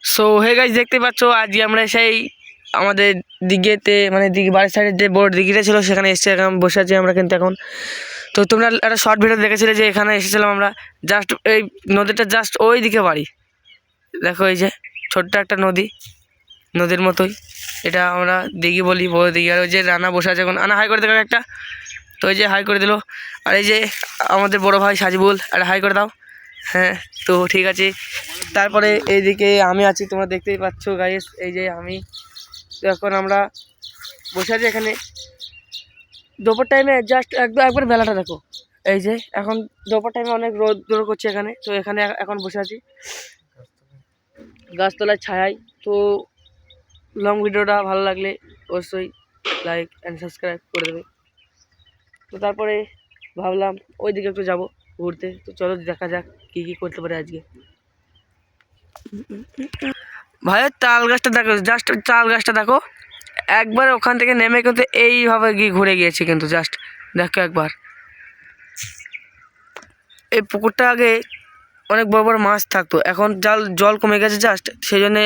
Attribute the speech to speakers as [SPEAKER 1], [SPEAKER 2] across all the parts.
[SPEAKER 1] So hey guys, দেখতে পাচ্ছ আজকে আমরা সেই আমাদের দিঘিতে মানে দিঘি বাড়ির সাইডে যে বড় দিঘিটা ছিল সেখানে এসে এখন বসে আছি আমরা কিন্তু এখন। তো তোমরা একটা শর্ট ভিডিও দেখেছিলে যে এখানে এসেছিলাম আমরা, জাস্ট এই নদীটা জাস্ট ওই দিকে বাড়ি। দেখো এই যে ছোট্ট একটা নদীর মতোই এটা আমরা দিঘি বলি, বড় দিঘি। আর ওই যে রানা বসে আছে এখন, আনা হাই করে দেখো একটা। তো ওই যে হাই করে দিল। আর এই যে আমাদের বড় ভাই সাজিবুল, আর হাই করে দাও। হ্যাঁ, তো ঠিক আছে। তারপরে এইদিকে আমি আছি, তোমরা দেখতেই পাচ্ছ গাইস, এই যে আমি। তো এখন আমরা বসে আছি এখানে দুপুর টাইমে, জাস্ট একবার বেলাটা দেখো। এই যে এখন দুপুর টাইমে অনেক রোদ করছে এখানে, তো এখানে এখন বসে আছি গাছতলায় ছায়ায়। তো লং ভিডিওটা ভালো লাগলে অবশ্যই লাইক অ্যান্ড সাবস্ক্রাইব করে দেবে। তো তারপরে ভাবলাম ওইদিকে একটু যাব ঘুরতে। তো চলো দেখা যাক কী করতে পারে আজকে। ভাইয়ের তাল গাছটা দেখো, জাস্ট তাল গাছটা দেখো একবার ওখান থেকে নেমে কিন্তু এইভাবে গিয়ে ঘুরে গিয়েছে কিন্তু, জাস্ট দেখো একবার। এই পুকুরটা আগে অনেক বড় বড় মাছ থাকতো, এখন জল কমে গেছে জাস্ট, সেই জন্যে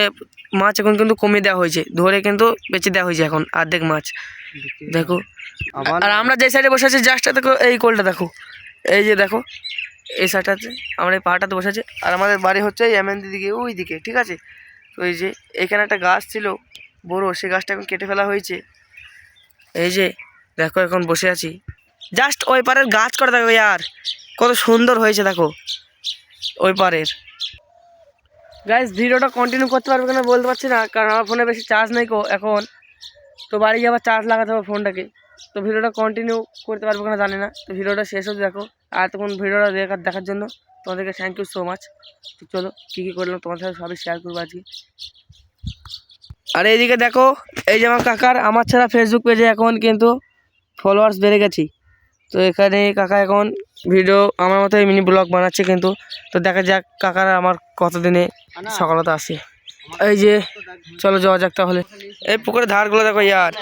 [SPEAKER 1] মাছ এখন কিন্তু কমিয়ে দেওয়া হয়েছে, ধরে কিন্তু বেঁচে দেওয়া হয়েছে এখন অর্ধেক মাছ। দেখো আর আমরা যে সাইডে বসে আছি জাস্ট দেখো, এই কোলটা দেখো, এই যে দেখো এই সাইডটাতে আমরা এই পাহাড়টাতে বসে আছি। আর আমাদের বাড়ি হচ্ছে এই এমএনদি দিকে, ওই দিকে, ঠিক আছে। তো এই যে এখানে একটা গাছ ছিল বড়, সেই গাছটা এখন কেটে ফেলা হয়েছে। এই যে দেখো এখন বসে আছি জাস্ট ওই পারের গাছ করা দেখো, আর কত সুন্দর হয়েছে দেখো ওই পারের। গাইস ভিডিওটা কন্টিনিউ করতে পারবে কিনা বলতে পারছি না, কারণ আমার ফোনে বেশি চার্জ নেই এখন। তো বাড়ি আবার চার্জ লাগাতে হবে ফোনটাকে। তো ভিডিওটা কন্টিনিউ করতে পারবো কিনা জানি না। তো ভিডিওটা শেষ অবধি দেখো। আর তখন ভিডিওটা দেখার জন্য তোমাদেরকে থ্যাংক ইউ সো মাচ। তো চলো কী করলাম তোমার সাথে সবই শেয়ার করবো আজকে। আর এইদিকে দেখো, এই যে আমার কাকার আমার ছাড়া ফেসবুক পেজে এখন কিন্তু ফলোয়ার্স বেড়ে গেছি। তো এখানে কাকা এখন ভিডিও আমার মতো মিনি ব্লগ বানাচ্ছে কিন্তু। তো দেখা যাক কাকার আমার কতদিনে সফলতা আসে। এই যে চলো যাওয়া যাক তাহলে। এই পুকুরের ধারগুলো দেখো ইয়ার,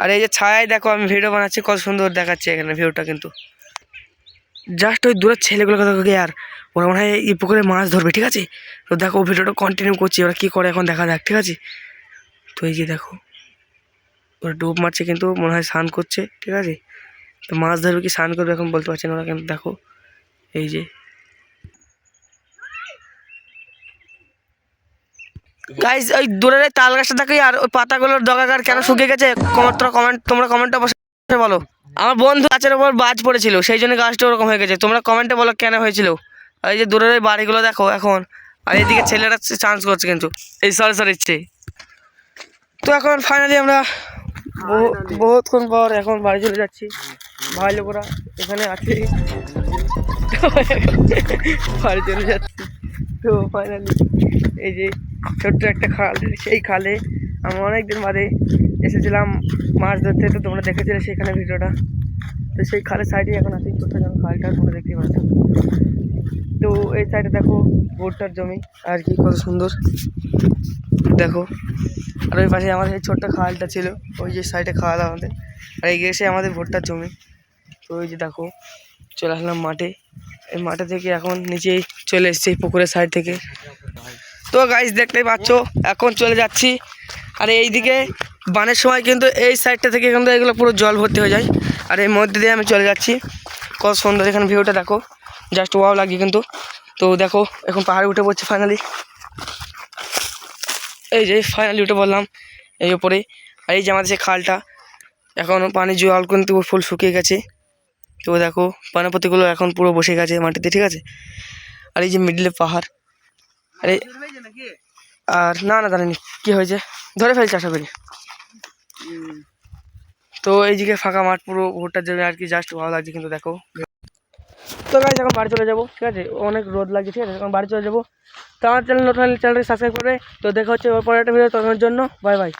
[SPEAKER 1] আর এই যে ছায়ায় দেখো আমি ভিডিও বানাচ্ছি, কত সুন্দর দেখাচ্ছে এখানে ভিউটা কিন্তু। জাস্ট ওই দূরের ছেলেগুলো দেখো ইয়ার, ওরা মনে হয় এই পুকুরে মাছ ধরবে, ঠিক আছে। তো দেখো ভিডিওটা কন্টিনিউ করছি, ওরা কী করে এখন দেখা যাক, ঠিক আছে। তো এই যে দেখো ওরা ডুব মারছে কিন্তু, মনে হয় স্নান করছে, ঠিক আছে। তো মাছ ধরবে কি স্নান করবে এখন বলতে পারছি না ওরা, কিন্তু দেখো এই যে গাইস ওই দূরের তাল গাছটা দেখো, আর ওই পাতাগুলোর ডগাকার কেন শুকিয়ে গেছে তোমরা কমেন্টে বসে বলো। আমার বন্ধু গাছের ওপর বাজ পড়েছিল, সেই জন্য গাছটা ওরকম হয়ে গেছে, তোমরা কমেন্টে বলো কেন হয়েছিল। আর এই যে দূরের ওই বাড়িগুলো দেখো এখন, আর এইদিকে ছেলেরা চান্স করছে কিন্তু এই সরি ইচ্ছে। তো এখন ফাইনালি আমরা বহুতক্ষণ পর এখন বাড়ি চলে যাচ্ছি। ভাই লোকরা এখানে আছে, বাড়ি চলে যাচ্ছি। তো ফাইনালি এই যে ছোট্ট একটা খাল, সেই খালে আমি অনেকদিন বাদে এসেছিলাম মাছ ধরতে। তো তোমরা দেখেছিলে সেখানে ভিডিওটা। তো সেই খালের সাইডে এখন আছি, কোথায় যেন খালটা তোমরা দেখতে পাচ্ছ। তো এই সাইডে দেখো ভুট্টার জমি, আর কি কত সুন্দর দেখো। আর ওই পাশে আমাদের এই ছোট্ট খালটা ছিল, ওই যে সাইডে খাল আমাদের, আর এই গেছে আমাদের ভুট্টার জমি। তো ওই যে দেখো চলে আসলাম মাঠে, এই মাঠে থেকে এখন নিচেই চলে এসেছি পুকুরের সাইড থেকে। তো গাইস দেখতেই পাচ্ছ এখন চলে যাচ্ছি। আর এইদিকে বানের সময় কিন্তু এই সাইডটা থেকে কিন্তু এগুলো পুরো জল ভর্তি হয়ে যায়, আর এই মধ্যে দিয়ে আমি চলে যাচ্ছি। কত সুন্দর এখানে ভিউটা দেখো, জাস্ট ওয়াও লাগে কিন্তু। তো দেখো এখন পাহাড়ে উঠে পড়ছে ফাইনালি, এই যে ফাইনালি উঠে পড়লাম এই ওপরে। আর এই যে আমাদের সেই খালটা, এখন পানি জল কিন্তু ফুল শুকিয়ে গেছে। তো দেখো পানাপতিগুলো এখন পুরো বসে গেছে মাটিতে, ঠিক আছে। আর এই যে মিডলে পাহাড়, আরে আর না জানি কি হয়েছে, ধরে ফেলছে আশা করি। তো এইদিকে ফাঁকা মাঠ পুরো ভুট্টার জন্য আর কি, জাস্ট ভালো লাগছে কিন্তু দেখো। তো গাইস এখন বাড়ি চলে যাবো, ঠিক আছে, অনেক রোদ লাগছে, ঠিক আছে, এখন বাড়ি চলে যাবো। তো আমার চ্যানেলটা সাবস্ক্রাইব করবে। তো দেখা হচ্ছে ওর পরে একটা ভিডিও, তখনের জন্য বাই বাই।